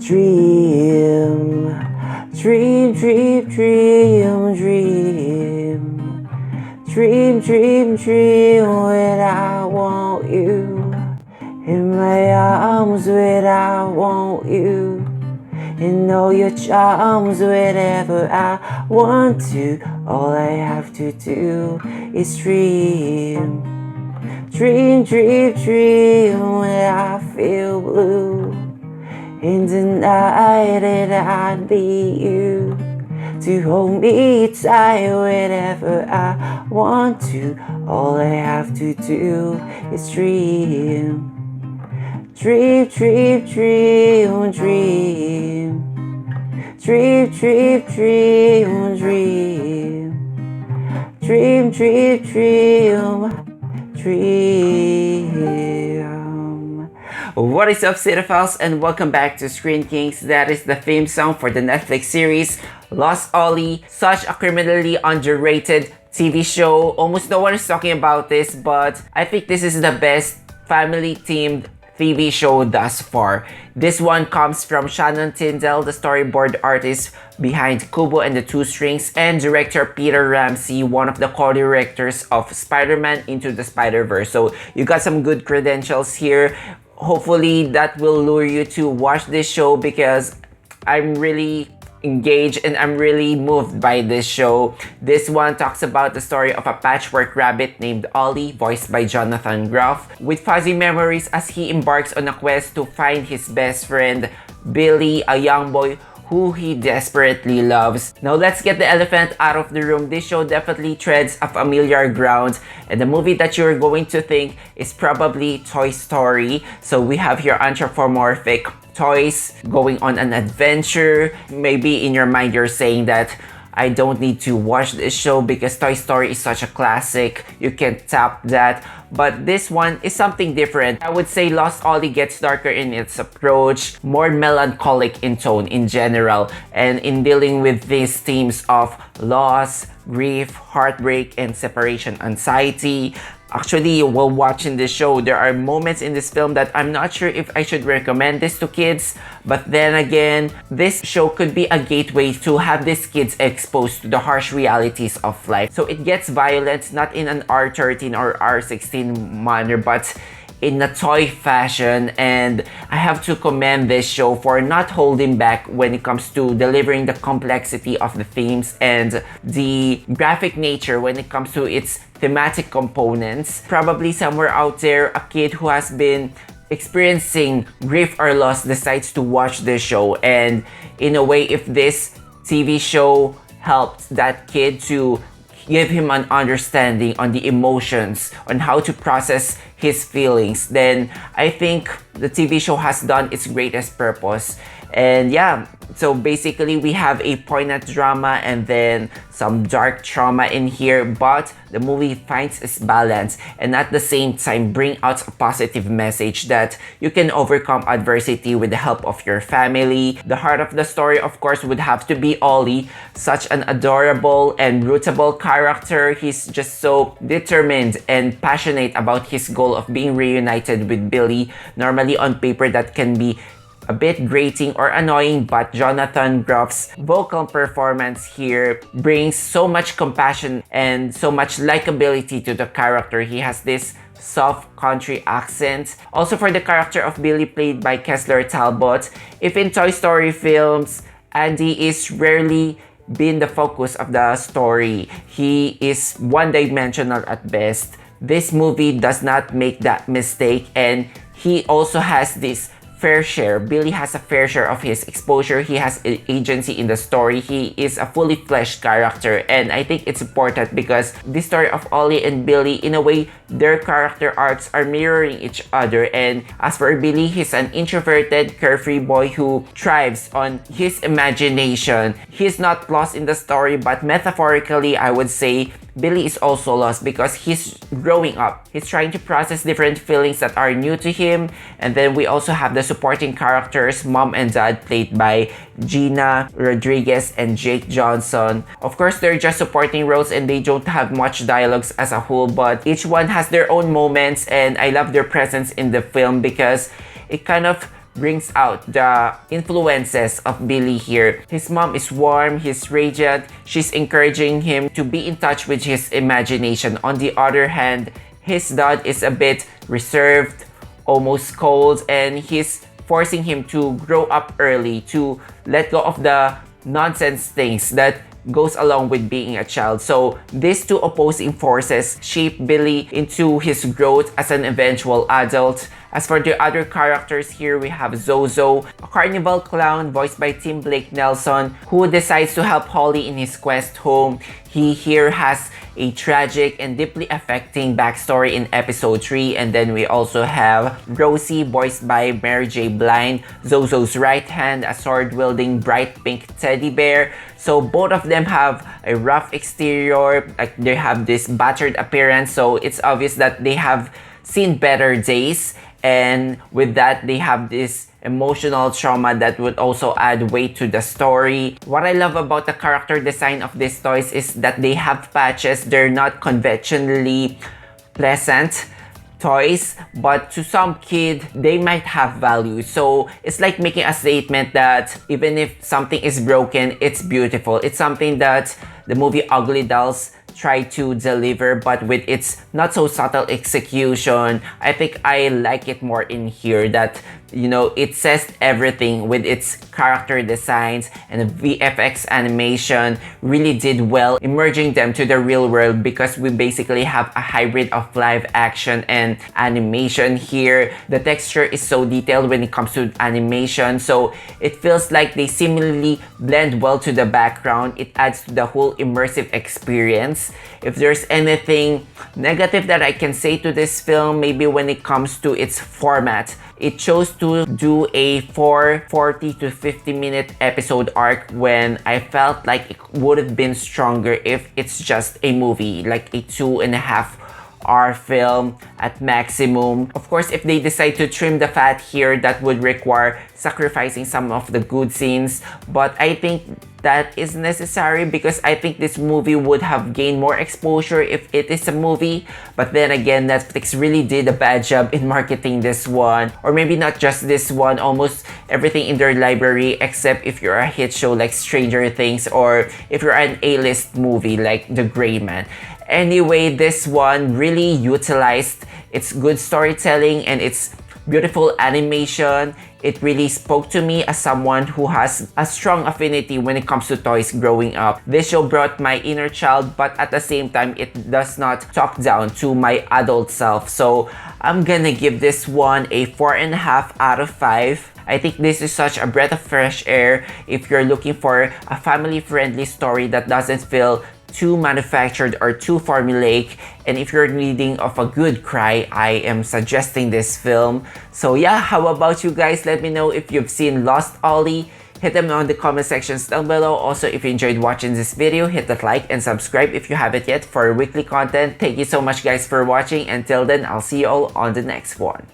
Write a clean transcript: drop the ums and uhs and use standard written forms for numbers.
Dream, dream, dream, dream, dream. Dream, dream, dream when I want you. In my arms when I want you. In all your charms whenever I want to. All I have to do is dream. Dream, dream, dream when I feel blue. In the night that I'd be you. To hold me tight whenever I want to. All I have to do is dream. Dream, dream, dream, dream. Dream, dream, dream, dream. Dream, dream, dream, dream. What is up, cinephiles, and welcome back to Screen Kings. That is the theme song for the Netflix series Lost Ollie. Such a criminally underrated TV show. Almost no one is talking about this, but I think this is the best family-themed TV show thus far. This one comes from Shannon, Tindle, the storyboard artist behind Kubo and the Two Strings, and director Peter Ramsey, one of the co-directors of Spider-Man Into the Spider-Verse. So you got some good credentials here. Hopefully that will lure you to watch this show because I'm really engaged and I'm really moved by this show. This one talks about the story of a patchwork rabbit named Ollie, voiced by Jonathan Groff, with fuzzy memories as he embarks on a quest to find his best friend, Billy, a young boy who he desperately loves. Now let's get the elephant out of the room. This show definitely treads a familiar ground, and the movie that you're going to think is probably Toy Story. So we have here anthropomorphic toys going on an adventure. Maybe in your mind you're saying that I don't need to watch this show because Toy Story is such a classic. You can tap that. But this one is something different. I would say Lost Ollie gets darker in its approach, more melancholic in tone in general, and in dealing with these themes of loss, grief, heartbreak, and separation anxiety. Actually, while watching this show, there are moments in this film that I'm not sure if I should recommend this to kids. But then again, this show could be a gateway to have these kids exposed to the harsh realities of life. So it gets violent, not in an R13 or R16 manner, but in a toy fashion, and I have to commend this show for not holding back when it comes to delivering the complexity of the themes and the graphic nature when it comes to its thematic components. Probably somewhere out there, a kid who has been experiencing grief or loss decides to watch this show, and in a way, if this TV show helped that kid to give him an understanding on the emotions, on how to process his feelings, then I think the TV show has done its greatest purpose. And yeah, so basically we have a poignant drama and then some dark trauma in here, but the movie finds its balance and at the same time bring out a positive message that you can overcome adversity with the help of your family. The heart of the story, of course, would have to be Ollie, such an adorable and rootable character. He's just so determined and passionate about his goal of being reunited with Billy. Normally on paper that can be a bit grating or annoying, but Jonathan Groff's vocal performance here brings so much compassion and so much likability to the character. He has this soft country accent. Also for the character of Billy, played by Kesler Talbot, if in Toy Story films, Andy is rarely been the focus of the story. He is one-dimensional at best. This movie does not make that mistake, and he also has this fair share. Billy has a fair share of his exposure. He has agency in the story. He is a fully fleshed character, and I think it's important because the story of Ollie and Billy, in a way, their character arcs are mirroring each other. And as for Billy, he's an introverted, carefree boy who thrives on his imagination. He's not lost in the story, but metaphorically, I would say Billy is also lost because he's growing up. He's trying to process different feelings that are new to him. And then we also have the supporting characters, mom and dad, played by Gina, Rodriguez, and Jake Johnson. Of course, they're just supporting roles and they don't have much dialogues as a whole, but each one has their own moments, and I love their presence in the film because it kind of brings out the influences of Billy here. His mom is warm, he's radiant, she's encouraging him to be in touch with his imagination. On the other hand, his dad is a bit reserved, almost cold, and he's forcing him to grow up early, to let go of the nonsense things that goes along with being a child. So these two opposing forces shape Billy into his growth as an eventual adult. As for the other characters here, we have Zozo, a carnival clown voiced by Tim Blake Nelson, who decides to help Holly in his quest home. He here has a tragic and deeply affecting backstory in episode 3. And then we also have Rosie, voiced by Mary J. Blige, Zozo's right hand, a sword-wielding bright pink teddy bear. So both of them have a rough exterior, like they have this battered appearance, so it's obvious that they have seen better days, and with that they have this emotional trauma that would also add weight to the story. What I love about the character design of these toys is that they have patches. They're not conventionally pleasant toys, but to some kid they might have value. So it's like making a statement that even if something is broken, it's beautiful. It's something that the movie Ugly Dolls tried to deliver, but with its not so subtle execution. I think I like it more in here, that you know, it says everything with its character designs, and the VFX animation really did well emerging them to the real world, because we basically have a hybrid of live action and animation here. The texture is so detailed when it comes to animation, so it feels like they seemingly blend well to the background. It adds to the whole immersive experience. If there's anything negative that I can say to this film, maybe when it comes to its format, it chose to do a 40 to 50 minute episode arc when I felt like it would have been stronger if it's just a movie, like a 2.5-hour film at maximum. Of course, if they decide to trim the fat here, that would require sacrificing some of the good scenes, but I think that is necessary because I think this movie would have gained more exposure if it is a movie. But then again, Netflix really did a bad job in marketing this one, or maybe not just this one, almost everything in their library, except if you're a hit show like Stranger Things, or if you're an A-list movie like The Gray Man. Anyway, this one really utilized its good storytelling and its beautiful animation. It really spoke to me as someone who has a strong affinity when it comes to toys growing up. This show brought my inner child, but at the same time, it does not talk down to my adult self. So I'm gonna give this one a 4.5 out of 5. I think this is such a breath of fresh air if you're looking for a family-friendly story that doesn't feel too manufactured or too formulaic, and if you're needing of a good cry, I am suggesting this film. So yeah, how about you guys? Let me know if you've seen Lost Ollie. Hit them on the comment sections down below. Also, if you enjoyed watching this video, hit that like and subscribe if you haven't yet for weekly content. Thank you so much guys for watching. Until then, I'll see you all on the next one.